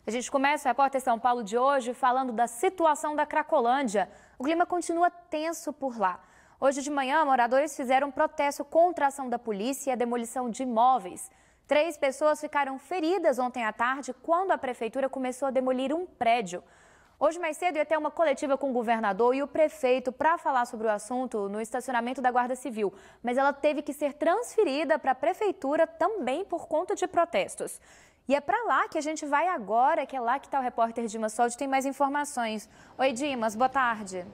A gente começa o Repórter São Paulo de hoje falando da situação da Cracolândia. O clima continua tenso por lá. Hoje de manhã, moradores fizeram um protesto contra a ação da polícia e a demolição de imóveis. 3 pessoas ficaram feridas ontem à tarde quando a prefeitura começou a demolir um prédio. Hoje mais cedo ia ter uma coletiva com o governador e o prefeito para falar sobre o assunto no estacionamento da Guarda Civil. Mas ela teve que ser transferida para a prefeitura também por conta de protestos. E é para lá que a gente vai agora, que é lá que está o repórter Dimas Soldi, tem mais informações. Oi, Dimas, boa tarde.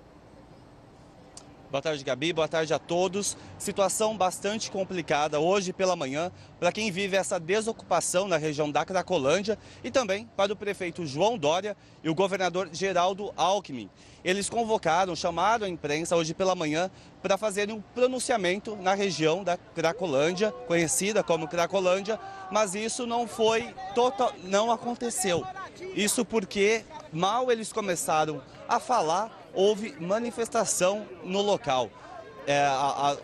Boa tarde, Gabi. Boa tarde a todos. Situação bastante complicada hoje pela manhã para quem vive essa desocupação na região da Cracolândia e também para o prefeito João Dória e o governador Geraldo Alckmin. Eles chamaram a imprensa hoje pela manhã para fazerem um pronunciamento na região da Cracolândia, conhecida como Cracolândia, mas isso não aconteceu. Isso porque mal eles começaram a falar, houve manifestação no local.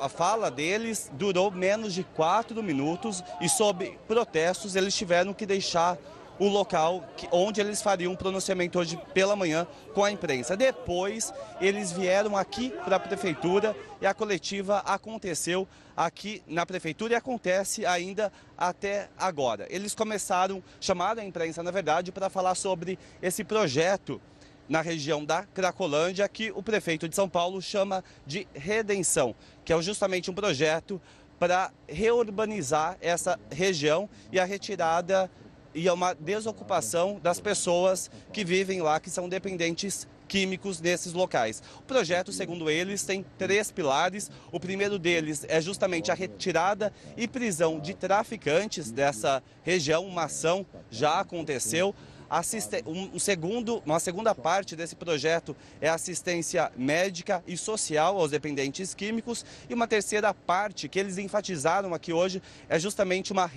A fala deles durou menos de 4 minutos e, sob protestos, eles tiveram que deixar o local onde eles fariam um pronunciamento hoje pela manhã com a imprensa. Depois, eles vieram aqui para a prefeitura e a coletiva aconteceu aqui na prefeitura e acontece ainda até agora. Eles chamaram a imprensa, na verdade, para falar sobre esse projeto na região da Cracolândia, que o prefeito de São Paulo chama de Redenção, que é justamente um projeto para reurbanizar essa região e a retirada e uma desocupação das pessoas que vivem lá, que são dependentes químicos nesses locais. O projeto, segundo eles, tem 3 pilares. O primeiro deles é justamente a retirada e prisão de traficantes dessa região. Uma ação já aconteceu. Uma segunda parte desse projeto é assistência médica e social aos dependentes químicos. E uma terceira parte que eles enfatizaram aqui hoje é justamente uma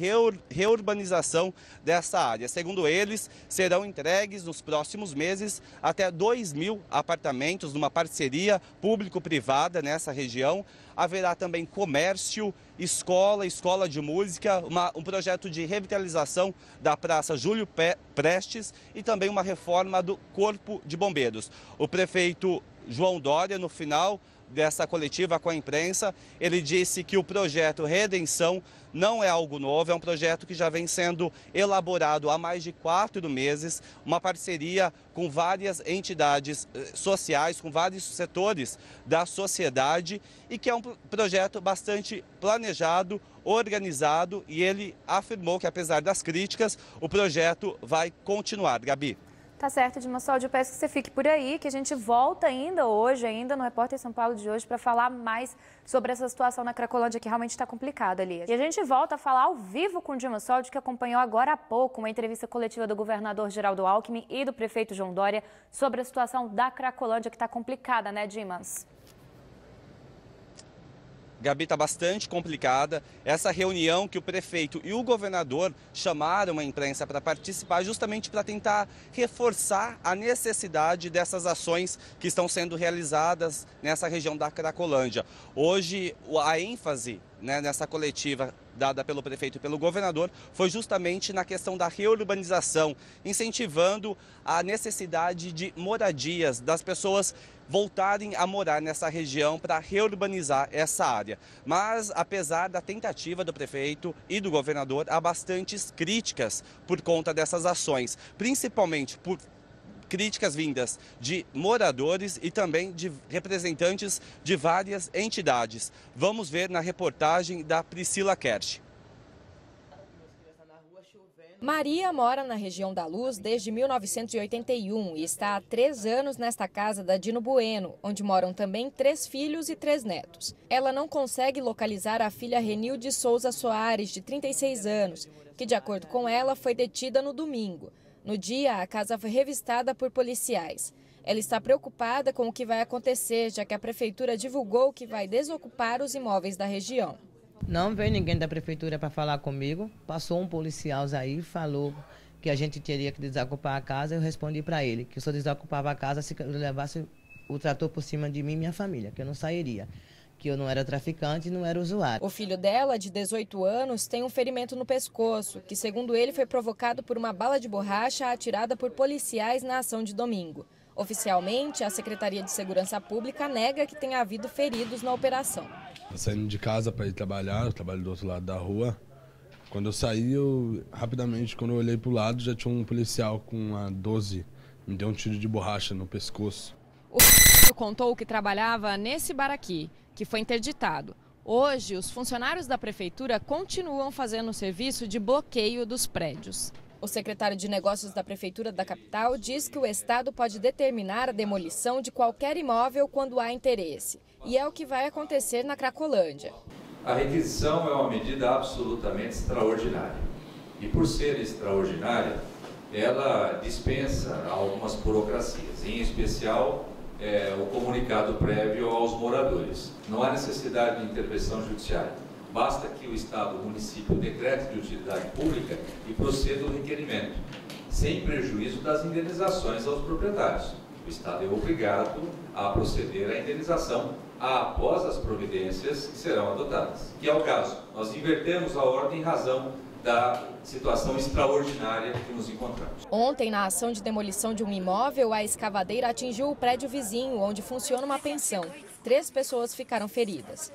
reurbanização dessa área. Segundo eles, serão entregues nos próximos meses até 2.000 apartamentos numa parceria público-privada nessa região. Haverá também comércio, escola de música, um projeto de revitalização da Praça Júlio Prestes e também uma reforma do Corpo de Bombeiros. O prefeito João Dória, no final dessa coletiva com a imprensa, ele disse que o projeto Redenção não é algo novo, é um projeto que já vem sendo elaborado há mais de 4 meses, uma parceria com várias entidades sociais, com vários setores da sociedade e que é um projeto bastante planejado, organizado, e ele afirmou que, apesar das críticas, o projeto vai continuar. Gabi. Tá certo, Dimas Soldi, eu peço que você fique por aí, que a gente volta hoje, no Repórter São Paulo de hoje, para falar mais sobre essa situação na Cracolândia, que realmente está complicada ali. E a gente volta a falar ao vivo com o Dimas Soldi, que acompanhou agora há pouco uma entrevista coletiva do governador Geraldo Alckmin e do prefeito João Dória sobre a situação da Cracolândia, que está complicada, né, Dimas? Gabi, está bastante complicada. Essa reunião que o prefeito e o governador chamaram a imprensa para participar justamente para tentar reforçar a necessidade dessas ações que estão sendo realizadas nessa região da Cracolândia. Hoje, a ênfase nessa coletiva dada pelo prefeito e pelo governador foi justamente na questão da reurbanização, incentivando a necessidade de moradias, das pessoas voltarem a morar nessa região para reurbanizar essa área. Mas, apesar da tentativa do prefeito e do governador, há bastantes críticas por conta dessas ações, principalmente por críticas vindas de moradores e também de representantes de várias entidades. Vamos ver na reportagem da Priscila Kersh. Maria mora na região da Luz desde 1981 e está há 3 anos nesta casa da Dino Bueno, onde moram também 3 filhos e 3 netos. Ela não consegue localizar a filha Renilde Souza Soares, de 36 anos, que, de acordo com ela, foi detida no domingo. No dia, a casa foi revistada por policiais. Ela está preocupada com o que vai acontecer, já que a prefeitura divulgou que vai desocupar os imóveis da região. Não veio ninguém da prefeitura para falar comigo. Passou um policial aí, falou que a gente teria que desocupar a casa. Eu respondi para ele que eu só desocupava a casa se eu levasse o trator por cima de mim e minha família, que eu não sairia. que eu não era traficante e não era usuário. O filho dela, de 18 anos, tem um ferimento no pescoço, que segundo ele foi provocado por uma bala de borracha atirada por policiais na ação de domingo. Oficialmente, a Secretaria de Segurança Pública nega que tenha havido feridos na operação. Saindo de casa para ir trabalhar, eu trabalho do outro lado da rua. Quando eu saí, rapidamente, quando eu olhei para o lado, já tinha um policial com uma 12, me deu um tiro de borracha no pescoço. O filho contou que trabalhava nesse bar aqui, que foi interditado. Hoje, os funcionários da prefeitura continuam fazendo o serviço de bloqueio dos prédios. O secretário de Negócios da Prefeitura da capital diz que o Estado pode determinar a demolição de qualquer imóvel quando há interesse. E é o que vai acontecer na Cracolândia. A requisição é uma medida absolutamente extraordinária. E por ser extraordinária, ela dispensa algumas burocracias, em especial o comunicado prévio aos moradores. Não há necessidade de intervenção judiciária. Basta que o Estado, o município, decrete de utilidade pública e proceda o requerimento, sem prejuízo das indenizações aos proprietários. O Estado é obrigado a proceder à indenização após as providências que serão adotadas. Que é o caso, nós invertemos a ordem em razão da situação extraordinária que nos encontramos. Ontem, na ação de demolição de um imóvel, a escavadeira atingiu o prédio vizinho, onde funciona uma pensão. 3 pessoas ficaram feridas.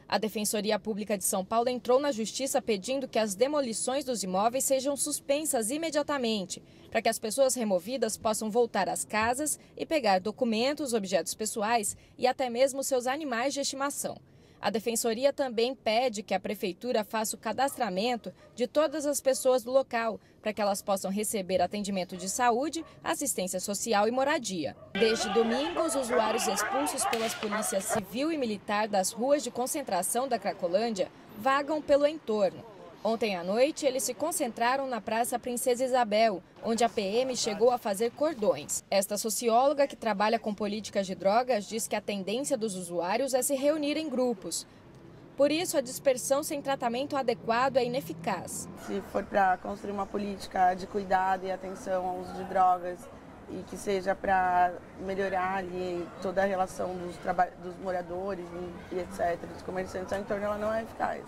A Defensoria Pública de São Paulo entrou na Justiça pedindo que as demolições dos imóveis sejam suspensas imediatamente, para que as pessoas removidas possam voltar às casas e pegar documentos, objetos pessoais e até mesmo seus animais de estimação. A Defensoria também pede que a Prefeitura faça o cadastramento de todas as pessoas do local, para que elas possam receber atendimento de saúde, assistência social e moradia. Desde domingo, os usuários expulsos pelas polícias civil e militar das ruas de concentração da Cracolândia vagam pelo entorno. Ontem à noite, eles se concentraram na Praça Princesa Isabel, onde a PM chegou a fazer cordões. Esta socióloga, que trabalha com políticas de drogas, diz que a tendência dos usuários é se reunir em grupos. Por isso, a dispersão sem tratamento adequado é ineficaz. Se for para construir uma política de cuidado e atenção ao uso de drogas e que seja para melhorar ali toda a relação dos moradores e etc., dos comerciantes ao entorno, ela não é eficaz.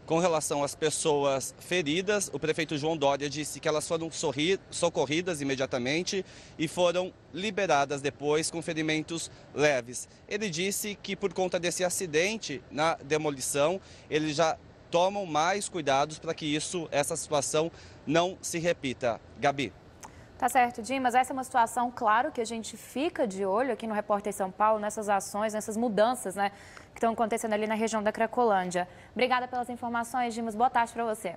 Com relação às pessoas feridas, o prefeito João Dória disse que elas foram socorridas imediatamente e foram liberadas depois com ferimentos leves. Ele disse que por conta desse acidente na demolição, eles já tomam mais cuidados para que essa situação não se repita. Gabi. Tá certo, Dimas. Essa é uma situação, claro, que a gente fica de olho aqui no Repórter São Paulo, nessas ações, nessas mudanças, né, que estão acontecendo ali na região da Cracolândia. Obrigada pelas informações, Dimas. Boa tarde para você.